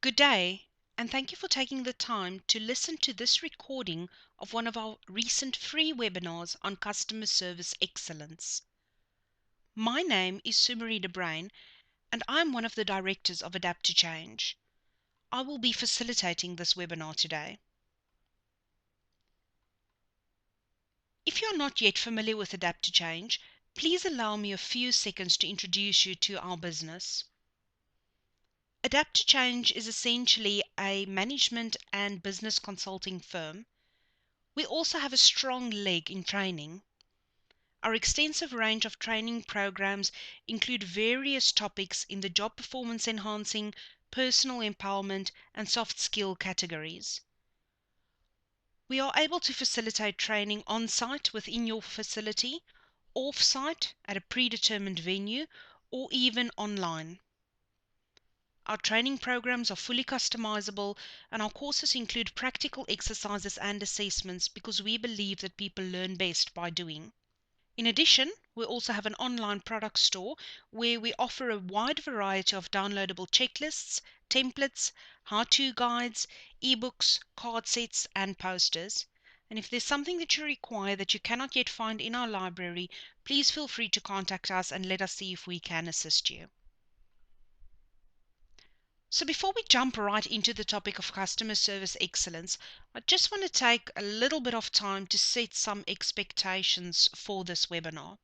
Good day, and thank you for taking the time to listen to this recording of one of our recent free webinars on customer service excellence. My name is Sumari de Bruin, and I'm one of the directors of Adapt to Change. I will be facilitating this webinar today. If you are not yet familiar with Adapt to Change, please allow me a few seconds to introduce you to our business. Adapt to Change is essentially a management and business consulting firm. We also have a strong leg in training. Our extensive range of training programs include various topics in the job performance enhancing, personal empowerment, and soft skill categories. We are able to facilitate training on-site within your facility, off-site at a predetermined venue, or even online. Our training programs are fully customizable, and our courses include practical exercises and assessments because we believe that people learn best by doing. In addition, we also have an online product store where we offer a wide variety of downloadable checklists, templates, how-to guides, ebooks, card sets, and posters. And if there's something that you require that you cannot yet find in our library, please feel free to contact us and let us see if we can assist you. So before we jump right into the topic of customer service excellence, I just want to take a little bit of time to set some expectations for this webinar.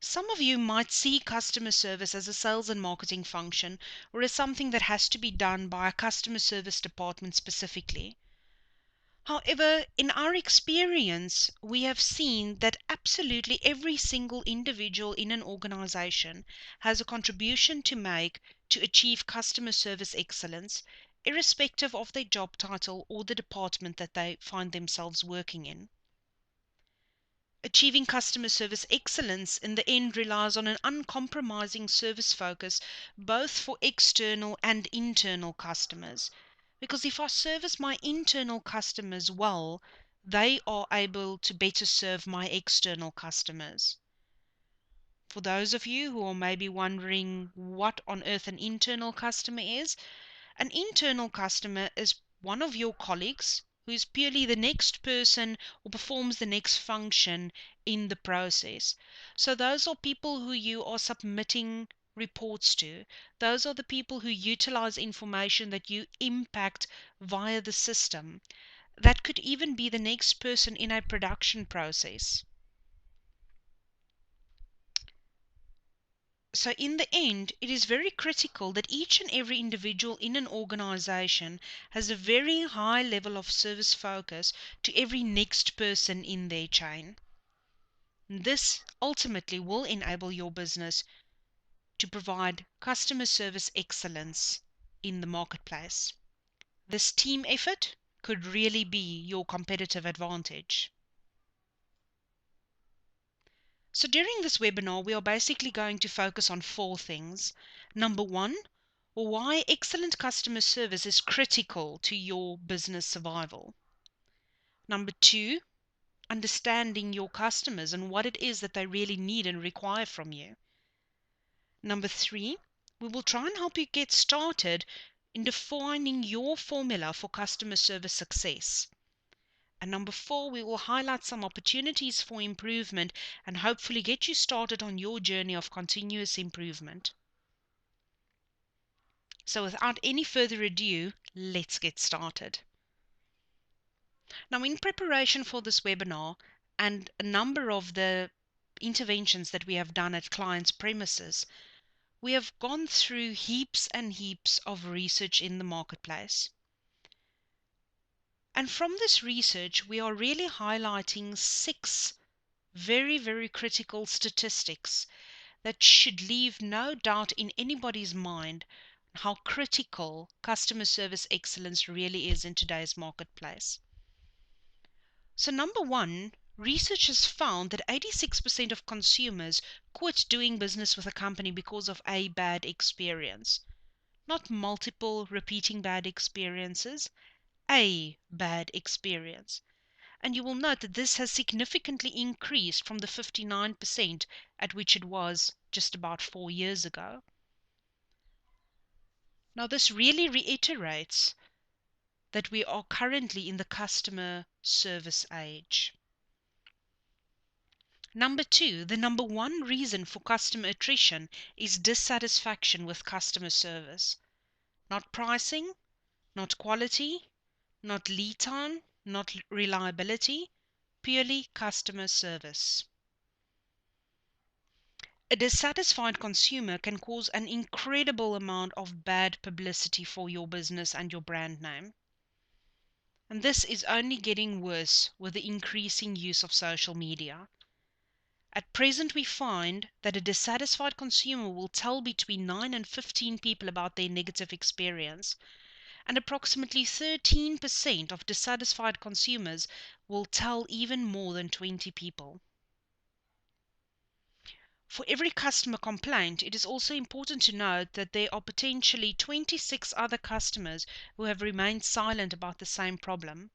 Some of you might see customer service as a sales and marketing function or as something that has to be done by a customer service department specifically. However, in our experience, we have seen that absolutely every single individual in an organization has a contribution to make to achieve customer service excellence, irrespective of their job title or the department that they find themselves working in. Achieving customer service excellence in the end relies on an uncompromising service focus both for external and internal customers. Because if I service my internal customers well, they are able to better serve my external customers. For those of you who are maybe wondering what on earth an internal customer is, an internal customer is one of your colleagues who is purely the next person or performs the next function in the process. So those are people who you are submitting reports to. Those are the people who utilize information that you impact via the system. That could even be the next person in a production process. So in the end, it is very critical that each and every individual in an organization has a very high level of service focus to every next person in their chain. This ultimately will enable your business to provide customer service excellence in the marketplace. This team effort could really be your competitive advantage. So during this webinar, we are basically going to focus on 4 things. Number 1, why excellent customer service is critical to your business survival. Number 2, understanding your customers and what it is that they really need and require from you. Number 3, we will try and help you get started in defining your formula for customer service success. And number 4, we will highlight some opportunities for improvement and hopefully get you started on your journey of continuous improvement. So without any further ado, let's get started. Now, in preparation for this webinar and a number of the interventions that we have done at clients' premises, we have gone through heaps and heaps of research in the marketplace. And from this research, we are really highlighting 6 very, very critical statistics that should leave no doubt in anybody's mind how critical customer service excellence really is in today's marketplace. So number 1, research has found that 86% of consumers quit doing business with a company because of a bad experience. Not multiple repeating bad experiences, a bad experience. And you will note that this has significantly increased from the 59% at which it was just about 4 years ago. Now, this really reiterates that we are currently in the customer service age. Number two, the number one reason for customer attrition is dissatisfaction with customer service. Not pricing, not quality, not lead time, not reliability, purely customer service. A dissatisfied consumer can cause an incredible amount of bad publicity for your business and your brand name. And this is only getting worse with the increasing use of social media. At present, we find that a dissatisfied consumer will tell between 9 and 15 people about their negative experience, and approximately 13% of dissatisfied consumers will tell even more than 20 people. For every customer complaint, it is also important to note that there are potentially 26 other customers who have remained silent about the same problem.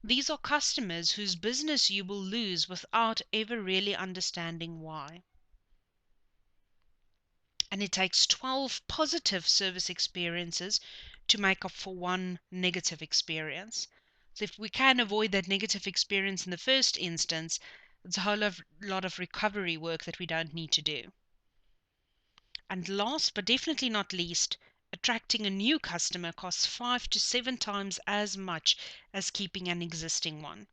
These are customers whose business you will lose without ever really understanding why. And it takes 12 positive service experiences to make up for one negative experience. So if we can avoid that negative experience in the first instance, it's a whole lot of recovery work that we don't need to do. And last but definitely not least, attracting a new customer costs 5 to 7 times as much as keeping an existing one.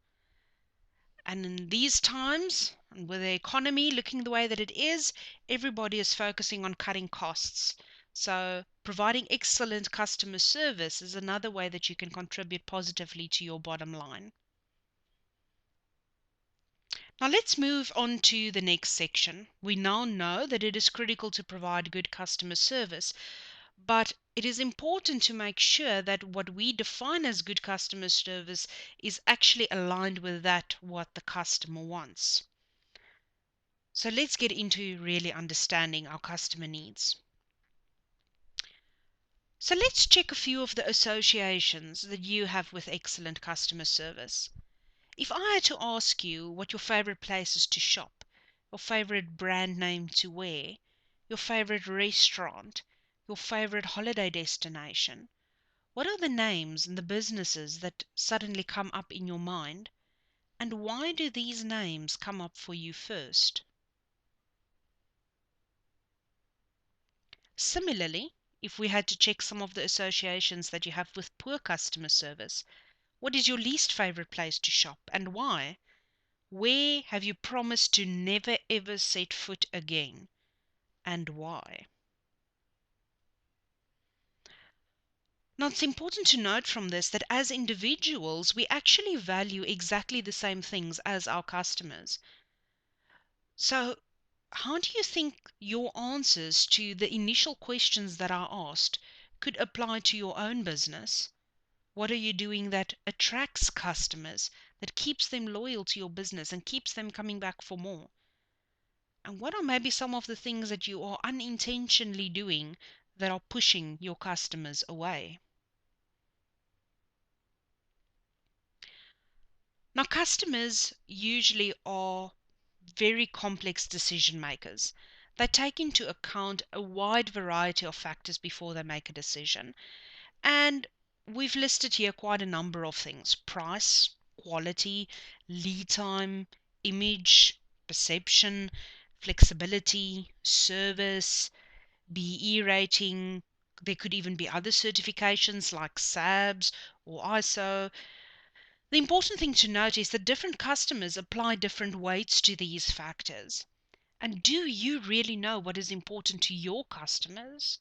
And in these times, and with the economy looking the way that it is, everybody is focusing on cutting costs. So providing excellent customer service is another way that you can contribute positively to your bottom line. Now let's move on to the next section. We now know that it is critical to provide good customer service, but it is important to make sure that what we define as good customer service is actually aligned with that what the customer wants. So let's get into really understanding our customer needs. So let's check a few of the associations that you have with excellent customer service. If I had to ask you what your favorite places to shop, your favorite brand name to wear, your favorite restaurant, your favorite holiday destination, what are the names and the businesses that suddenly come up in your mind? And why do these names come up for you first? Similarly, if we had to check some of the associations that you have with poor customer service, what is your least favorite place to shop and why? Where have you promised to never ever set foot again and why? Now, it's important to note from this that as individuals, we actually value exactly the same things as our customers. So, how do you think your answers to the initial questions that are asked could apply to your own business? What are you doing that attracts customers, that keeps them loyal to your business and keeps them coming back for more? And what are maybe some of the things that you are unintentionally doing that are pushing your customers away? Now, customers usually are very complex decision makers. They take into account a wide variety of factors before they make a decision. And we've listed here quite a number of things: price, quality, lead time, image, perception, flexibility, service, BE rating. There could even be other certifications like SABS or ISO. The important thing to note is that different customers apply different weights to these factors. And do you really know what is important to your customers?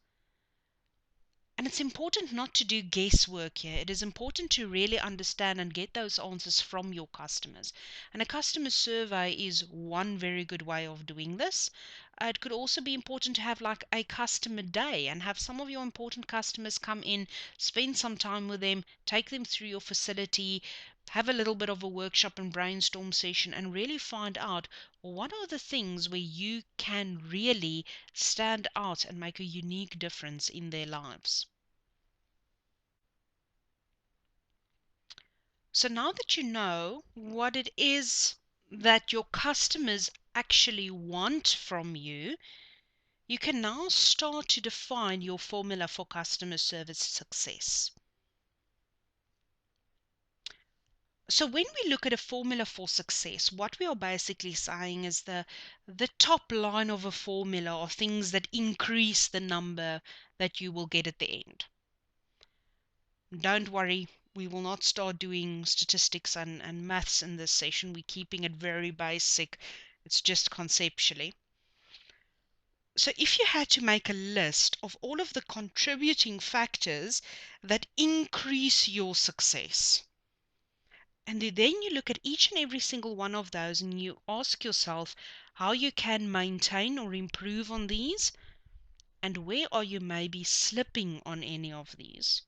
And it's important not to do guesswork here. It is important to really understand and get those answers from your customers. And a customer survey is one very good way of doing this. It could also be important to have like a customer day and have some of your important customers come in, spend some time with them, take them through your facility, have a little bit of a workshop and brainstorm session, and really find out what are the things where you can really stand out and make a unique difference in their lives. So now that you know what it is that your customers actually want from you, you can now start to define your formula for customer service success. So when we look at a formula for success, what we are basically saying is the top line of a formula are things that increase the number that you will get at the end. Don't worry, we will not start doing statistics and maths in this session. We're keeping it very basic. It's just conceptually. So if you had to make a list of all of the contributing factors that increase your success, and then you look at each and every single one of those and you ask yourself how you can maintain or improve on these, and where are you maybe slipping on any of these.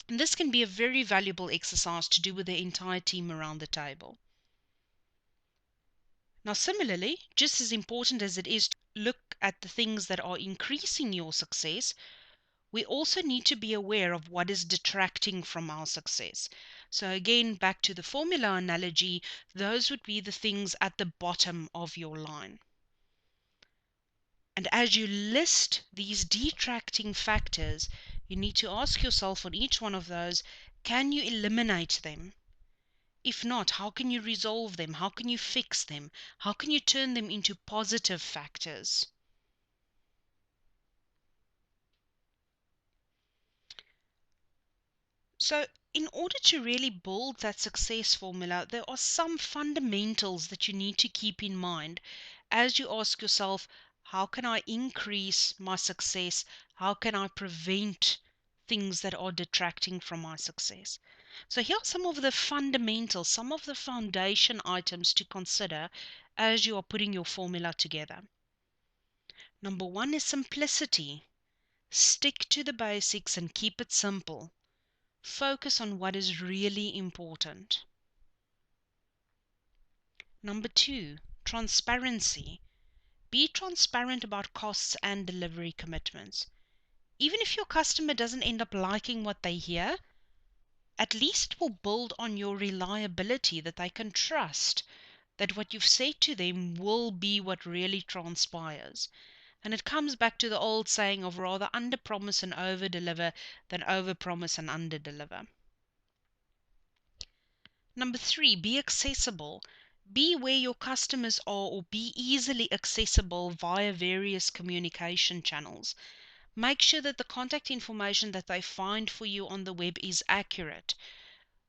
And this can be a very valuable exercise to do with the entire team around the table. Now, similarly, just as important as it is to look at the things that are increasing your success, we also need to be aware of what is detracting from our success. So again, back to the formula analogy, those would be the things at the bottom of your line. And as you list these detracting factors, you need to ask yourself on each one of those, can you eliminate them? If not, how can you resolve them? How can you fix them? How can you turn them into positive factors? So, in order to really build that success formula, there are some fundamentals that you need to keep in mind as you ask yourself, how can I increase my success? How can I prevent things that are detracting from my success? So, here are some of the fundamentals, some of the foundation items to consider as you are putting your formula together. Number one is simplicity. Stick to the basics and keep it simple. Focus on what is really important. Number two, transparency. Be transparent about costs and delivery commitments. Even if your customer doesn't end up liking what they hear, at least it will build on your reliability, that they can trust that what you've said to them will be what really transpires. And it comes back to the old saying of rather under-promise and over-deliver than over-promise and under-deliver. Number three, be accessible. Be where your customers are, or be easily accessible via various communication channels. Make sure that the contact information that they find for you on the web is accurate,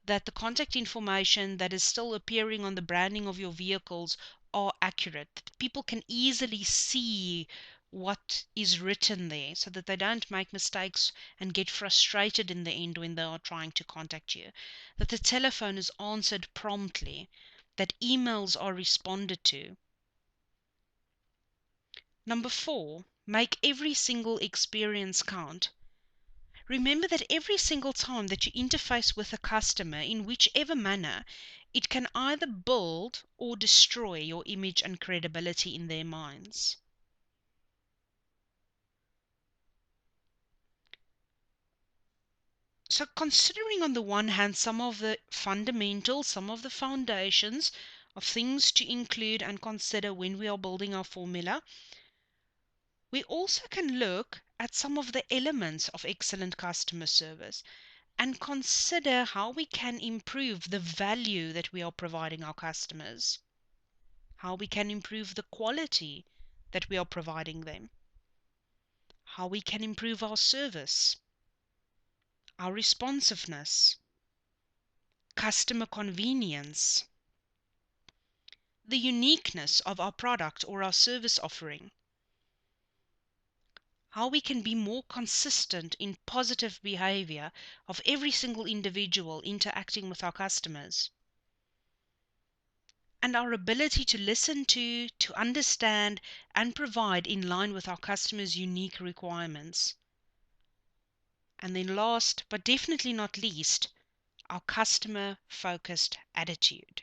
that the contact information that is still appearing on the branding of your vehicles are accurate, that people can easily see what is written there so that they don't make mistakes and get frustrated in the end when they are trying to contact you, that the telephone is answered promptly, that emails are responded to. Number four, make every single experience count. Remember that every single time that you interface with a customer in whichever manner, it can either build or destroy your image and credibility in their minds. So considering on the one hand some of the fundamentals, some of the foundations of things to include and consider when we are building our formula, we also can look at some of the elements of excellent customer service and consider how we can improve the value that we are providing our customers, how we can improve the quality that we are providing them, how we can improve our service, our responsiveness, customer convenience, the uniqueness of our product or our service offering, how we can be more consistent in positive behavior of every single individual interacting with our customers, and our ability to listen to understand, and provide in line with our customers' unique requirements. And then last, but definitely not least, our customer-focused attitude.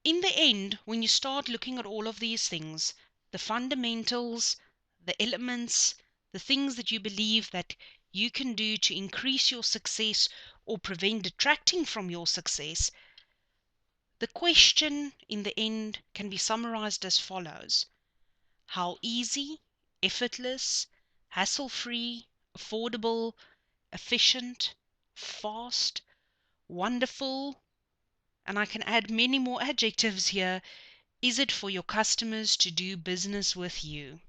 In the end, when you start looking at all of these things, the fundamentals, the elements, the things that you believe that you can do to increase your success or prevent detracting from your success, The question in the end can be summarized as follows: how easy, effortless, hassle-free, affordable, efficient, fast, wonderful, and I can add many more adjectives here, is it for your customers to do business with you?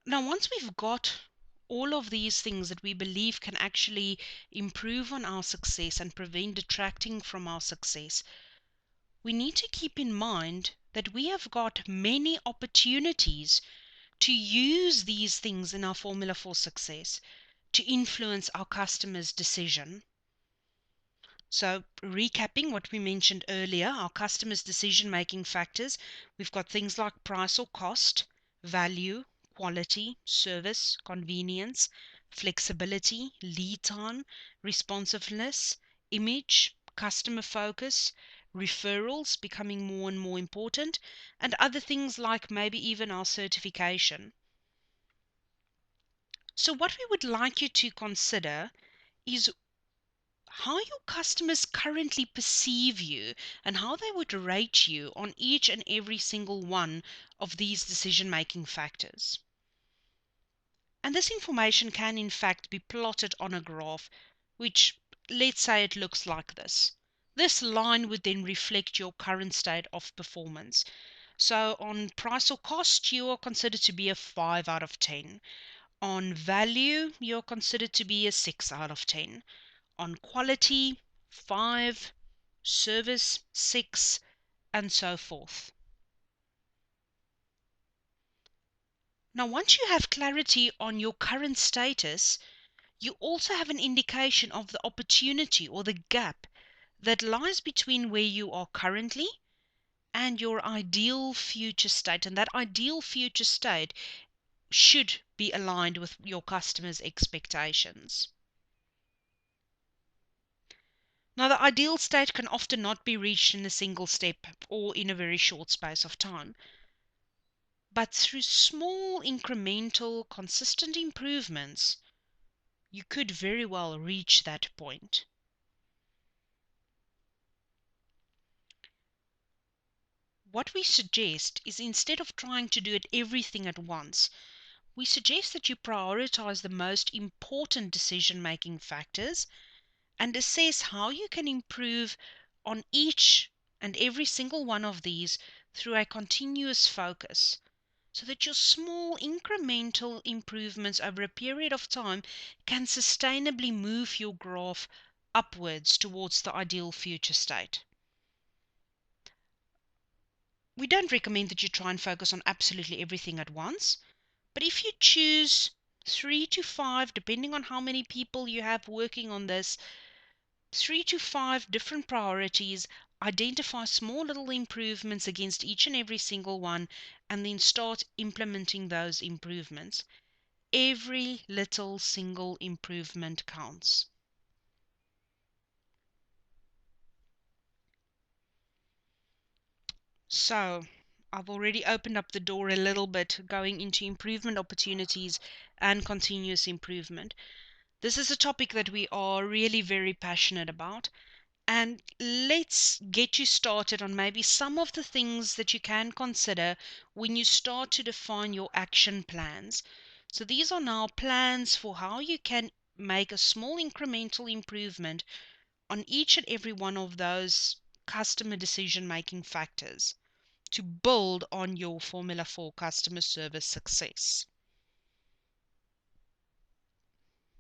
Now, once we've got all of these things that we believe can actually improve on our success and prevent detracting from our success, we need to keep in mind that we have got many opportunities to use these things in our formula for success to influence our customers' decision. So, recapping what we mentioned earlier, our customers' decision making factors, we've got things like price or cost, value, quality, service, convenience, flexibility, lead time, responsiveness, image, customer focus, referrals becoming more and more important, and other things like maybe even our certification. So, what we would like you to consider is how your customers currently perceive you and how they would rate you on each and every single one of these decision making factors. And this information can in fact be plotted on a graph, which let's say it looks like this. This line would then reflect your current state of performance. So on price or cost, you are considered to be a 5 out of 10. On value, you're considered to be a 6 out of 10. On quality, 5, service, 6, and so forth. Now, once you have clarity on your current status, you also have an indication of the opportunity or the gap that lies between where you are currently and your ideal future state. And that ideal future state should be aligned with your customers' expectations. Now, the ideal state can often not be reached in a single step or in a very short space of time, but through small, incremental, consistent improvements, you could very well reach that point. What we suggest is instead of trying to do it everything at once, we suggest that you prioritize the most important decision making factors and assess how you can improve on each and every single one of these through a continuous focus, so that your small incremental improvements over a period of time can sustainably move your graph upwards towards the ideal future state. We don't recommend that you try and focus on absolutely everything at once, but if you choose 3 to 5, depending on how many people you have working on this, 3 to 5 different priorities, identify small little improvements against each and every single one, and then start implementing those improvements. Every little single improvement counts. So, I've already opened up the door a little bit, going into improvement opportunities and continuous improvement. This is a topic that we are really very passionate about. And let's get you started on maybe some of the things that you can consider when you start to define your action plans. So these are now plans for how you can make a small incremental improvement on each and every one of those customer decision making factors to build on your formula for customer service success.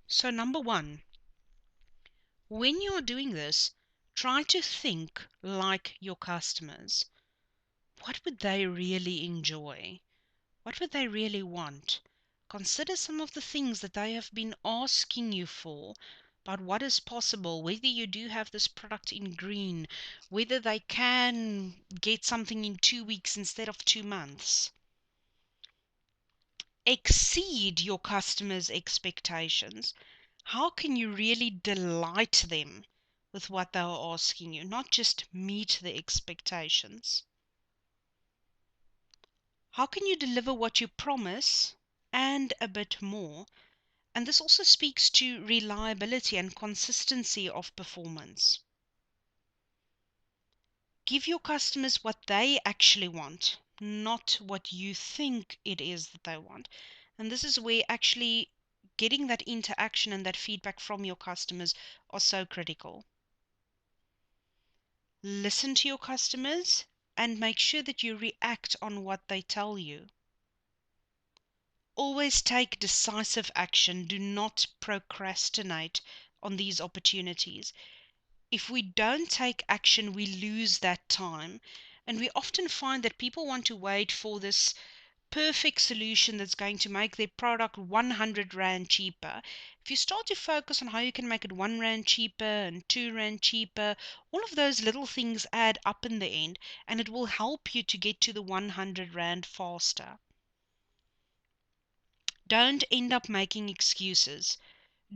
So, number one, when you are doing this, try to think like your customers. What would they really enjoy? What would they really want? Consider some of the things that they have been asking you for about what is possible, whether you do have this product in green, whether they can get something in 2 weeks instead of 2 months. Exceed your customers' expectations. How can you really delight them with what they are asking you, not just meet the expectations? How can you deliver what you promise and a bit more? And this also speaks to reliability and consistency of performance. Give your customers what they actually want, not what you think it is that they want. And this is where actually getting that interaction and that feedback from your customers are so critical. Listen to your customers and make sure that you react on what they tell you. Always take decisive action. Do not procrastinate on these opportunities. If we don't take action, we lose that time. And we often find that people want to wait for this perfect solution that's going to make their product 100 Rand cheaper. If you start to focus on how you can make it 1 Rand cheaper and 2 Rand cheaper, all of those little things add up in the end, and it will help you to get to the 100 Rand faster. Don't end up making excuses.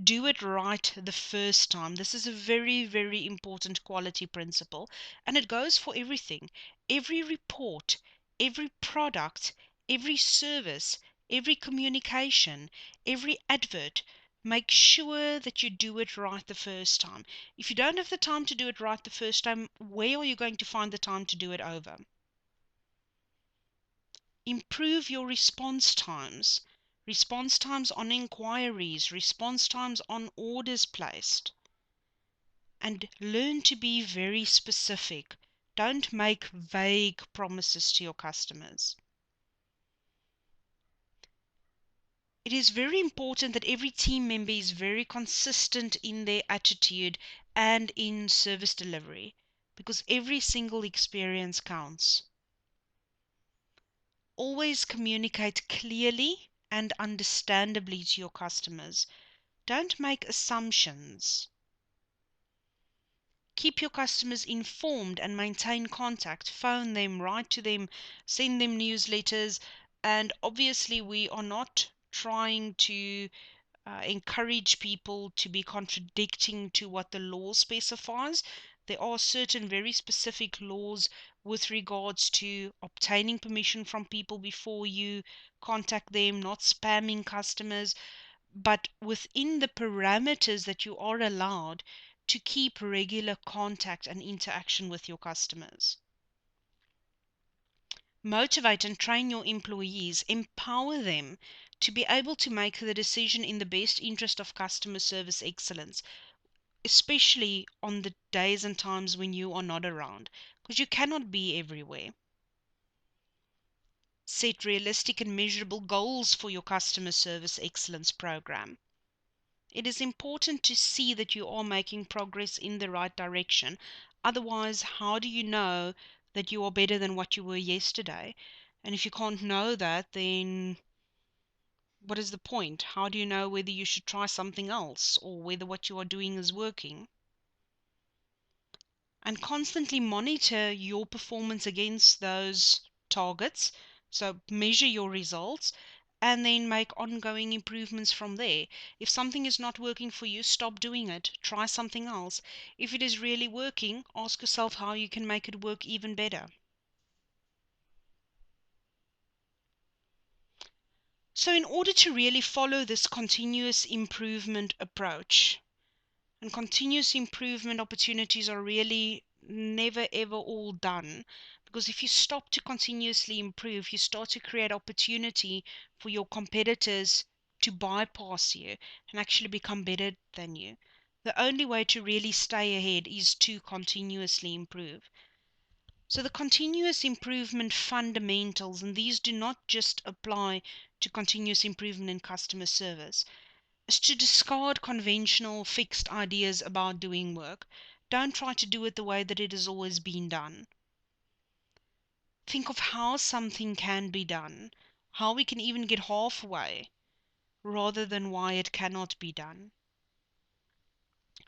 Do it right the first time. This is a very, very important quality principle, and it goes for everything. Every report, every product, every service, every communication, every advert. Make sure that you do it right the first time. If you don't have the time to do it right the first time, where are you going to find the time to do it over? Improve your response times on inquiries, response times on orders placed, and learn to be very specific. Don't make vague promises to your customers. It is very important that every team member is very consistent in their attitude and in service delivery, because every single experience counts. Always communicate clearly and understandably to your customers. Don't make assumptions. Keep your customers informed and maintain contact. Phone them, write to them, send them newsletters. And obviously, we are not trying to encourage people to be contradicting to what the law specifies. There are certain very specific laws with regards to obtaining permission from people before you contact them, not spamming customers, but within the parameters that you are allowed to keep regular contact and interaction with your customers. Motivate and train your employees, empower them to be able to make the decision in the best interest of customer service excellence, especially on the days and times when you are not around, because you cannot be everywhere. Set realistic and measurable goals for your customer service excellence program. It is important to see that you are making progress in the right direction. Otherwise, how do you know that you are better than what you were yesterday? And if you can't know that, then what is the point? How do you know whether you should try something else or whether what you are doing is working? And constantly monitor your performance against those targets. So measure your results and then make ongoing improvements from there. If something is not working for you, stop doing it. Try something else. If it is really working, ask yourself how you can make it work even better. So, in order to really follow this continuous improvement approach, and continuous improvement opportunities are really never ever all done, because if you stop to continuously improve, you start to create opportunity for your competitors to bypass you and actually become better than you. The only way to really stay ahead is to continuously improve. So the continuous improvement fundamentals, and these do not just apply to continuous improvement in customer service, is to discard conventional fixed ideas about doing work. Don't try to do it the way that it has always been done. Think of how something can be done, how we can even get halfway, rather than why it cannot be done.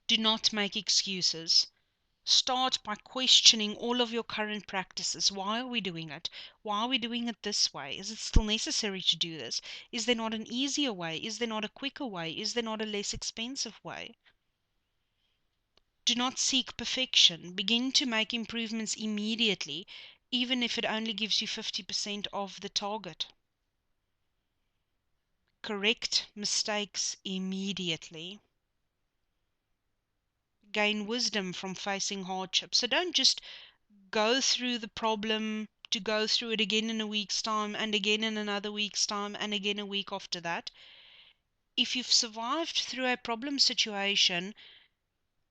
Do not make excuses. Start by questioning all of your current practices. Why are we doing it? Why are we doing it this way? Is it still necessary to do this? Is there not an easier way? Is there not a quicker way? Is there not a less expensive way? Do not seek perfection. Begin to make improvements immediately, even if it only gives you 50% of the target. Correct mistakes immediately. Gain wisdom from facing hardship. So don't just go through the problem to go through it again in a week's time and again in another week's time and again a week after that. If you've survived through a problem situation,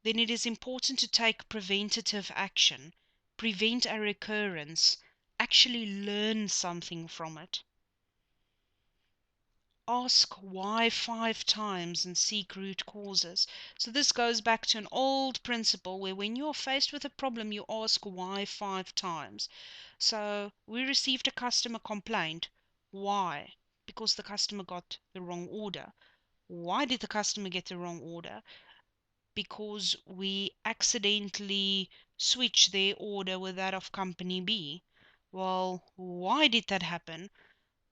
then it is important to take preventative action, prevent a recurrence, actually learn something from it. Ask why 5 times and seek root causes. So this goes back to an old principle where when you are faced with a problem, you ask why 5 times. So we received a customer complaint. Why? Because the customer got the wrong order. Why did the customer get the wrong order? Because we accidentally switched their order with that of company B. Well, why did that happen?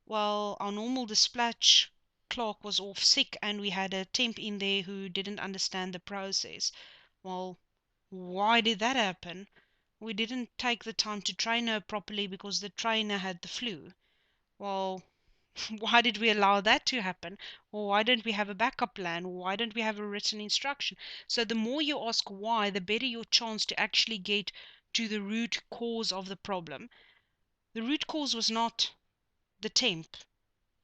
Well, our normal dispatch clerk was off sick and we had a temp in there who didn't understand the process. Well, why did that happen? We didn't take the time to train her properly because the trainer had the flu. Well, why did we allow that to happen? Or why don't we have a backup plan? Why don't we have a written instruction? So the more you ask why, the better your chance to actually get to the root cause of the problem. The root cause was not the temp.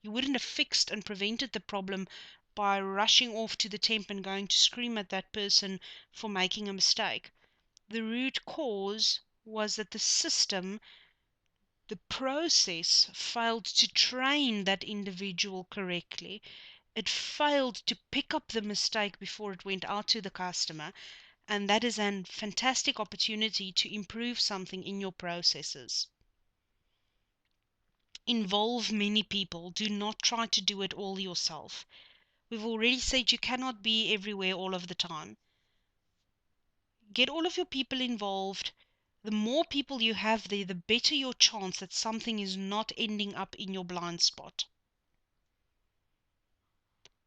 You wouldn't have fixed and prevented the problem by rushing off to the temp and going to scream at that person for making a mistake. The root cause was that the system, the process, failed to train that individual correctly. It failed to pick up the mistake before it went out to the customer, and that is a fantastic opportunity to improve something in your processes. Involve many people. Do not try to do it all yourself. We've already said you cannot be everywhere all of the time. Get all of your people involved. The more people you have there, the better your chance that something is not ending up in your blind spot.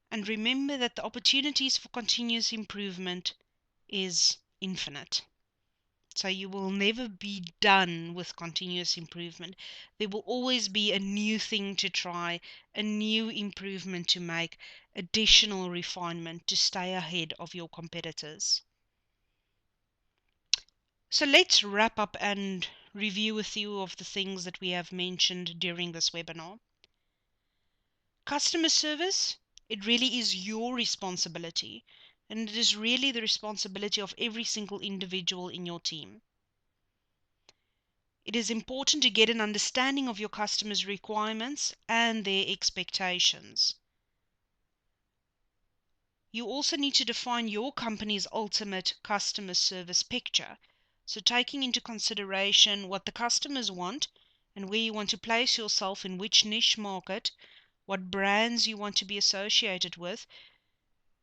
And remember that the opportunities for continuous improvement is infinite. So you will never be done with continuous improvement. There will always be a new thing to try, a new improvement to make, additional refinement to stay ahead of your competitors. So let's wrap up and review a few of the things that we have mentioned during this webinar. Customer service, it really is your responsibility, and it is really the responsibility of every single individual in your team. It is important to get an understanding of your customers' requirements and their expectations. You also need to define your company's ultimate customer service picture. So taking into consideration what the customers want and where you want to place yourself in which niche market, what brands you want to be associated with,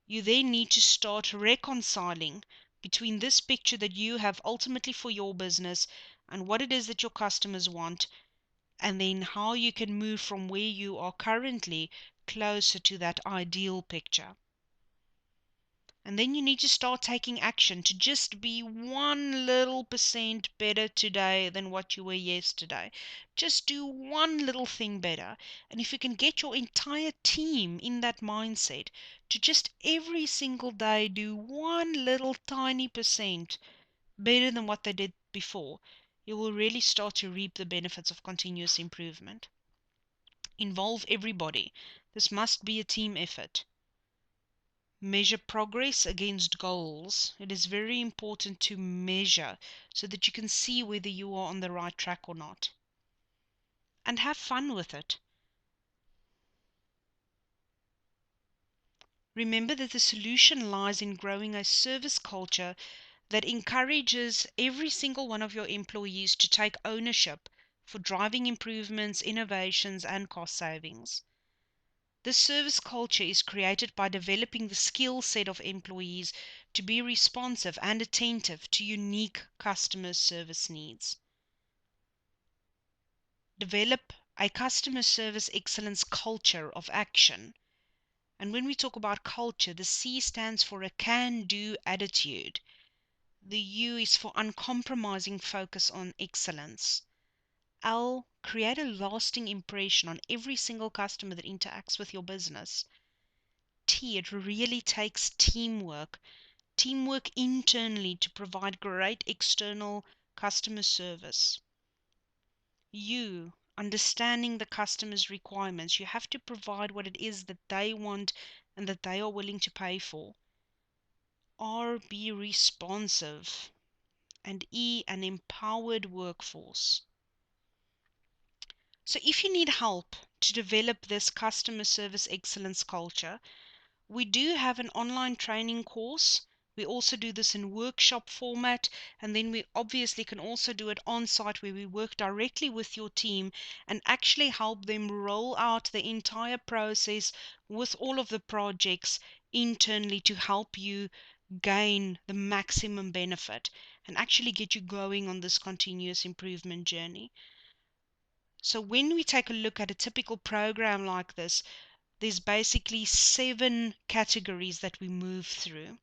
you then need to start reconciling between this picture that you have ultimately for your business and what it is that your customers want, and then how you can move from where you are currently closer to that ideal picture. And then you need to start taking action to just be 1% better today than what you were yesterday. Just do one little thing better. And if you can get your entire team in that mindset to just every single day do one little tiny percent better than what they did before, you will really start to reap the benefits of continuous improvement. Involve everybody. This must be a team effort. Measure progress against goals. It is very important to measure so that you can see whether you are on the right track or not. And have fun with it. Remember that the solution lies in growing a service culture that encourages every single one of your employees to take ownership for driving improvements, innovations, and cost savings. This service culture is created by developing the skill set of employees to be responsive and attentive to unique customer service needs. Develop a customer service excellence culture of action. And when we talk about culture, the C stands for a can-do attitude. The U is for uncompromising focus on excellence. L, create a lasting impression on every single customer that interacts with your business. T, it really takes teamwork internally to provide great external customer service. U, understanding the customer's requirements. You have to provide what it is that they want and that they are willing to pay for. R, be responsive. And E, an empowered workforce. So if you need help to develop this customer service excellence culture, we do have an online training course. We also do this in workshop format, and then we obviously can also do it on site where we work directly with your team and actually help them roll out the entire process with all of the projects internally to help you gain the maximum benefit and actually get you going on this continuous improvement journey. So when we take a look at a typical program like this, there's basically 7 categories that we move through.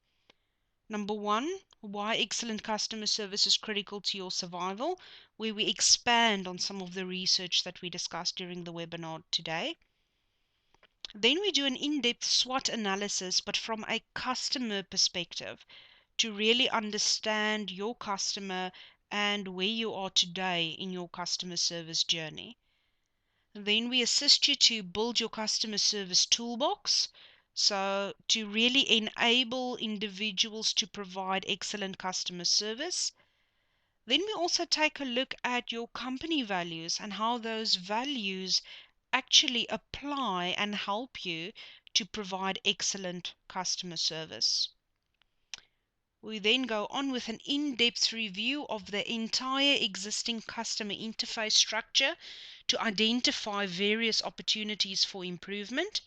Number 1, why excellent customer service is critical to your survival, where we expand on some of the research that we discussed during the webinar today. Then we do an in-depth SWOT analysis, but from a customer perspective, to really understand your customer and where you are today in your customer service journey. Then we assist you to build your customer service toolbox. So to really enable individuals to provide excellent customer service. Then we also take a look at your company values and how those values actually apply and help you to provide excellent customer service. We then go on with an in-depth review of the entire existing customer interface structure to identify various opportunities for improvement.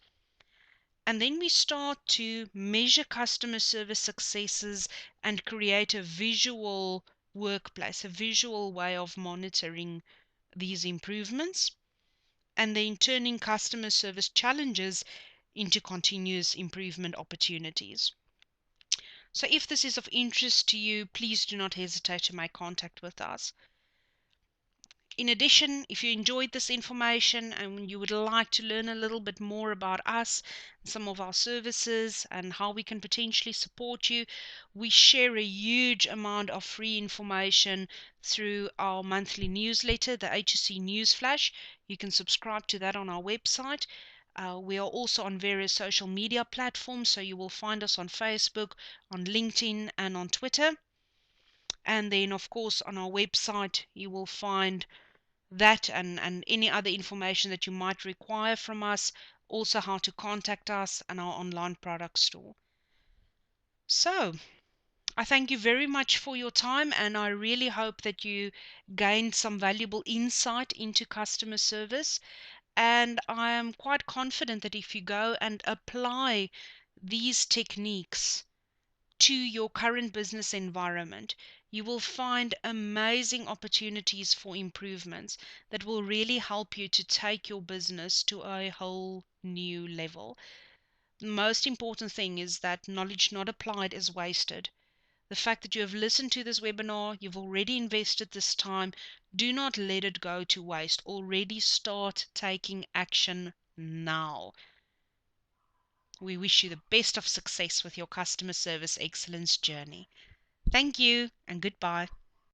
And then we start to measure customer service successes and create a visual workplace, a visual way of monitoring these improvements. And then turning customer service challenges into continuous improvement opportunities. So if this is of interest to you, please do not hesitate to make contact with us. In addition, if you enjoyed this information and you would like to learn a little bit more about us, some of our services, and how we can potentially support you, we share a huge amount of free information through our monthly newsletter, the HSC News Flash. You can subscribe to that on our website. We are also on various social media platforms, so you will find us on Facebook, on LinkedIn, and on Twitter. And then, of course, on our website, you will find that and any other information that you might require from us, also how to contact us and our online product store. So, I thank you very much for your time, and I really hope that you gained some valuable insight into customer service. And I am quite confident that if you go and apply these techniques to your current business environment, you will find amazing opportunities for improvements that will really help you to take your business to a whole new level. The most important thing is that knowledge not applied is wasted. The fact that you have listened to this webinar, you've already invested this time, do not let it go to waste. Already start taking action now. We wish you the best of success with your customer service excellence journey. Thank you and goodbye.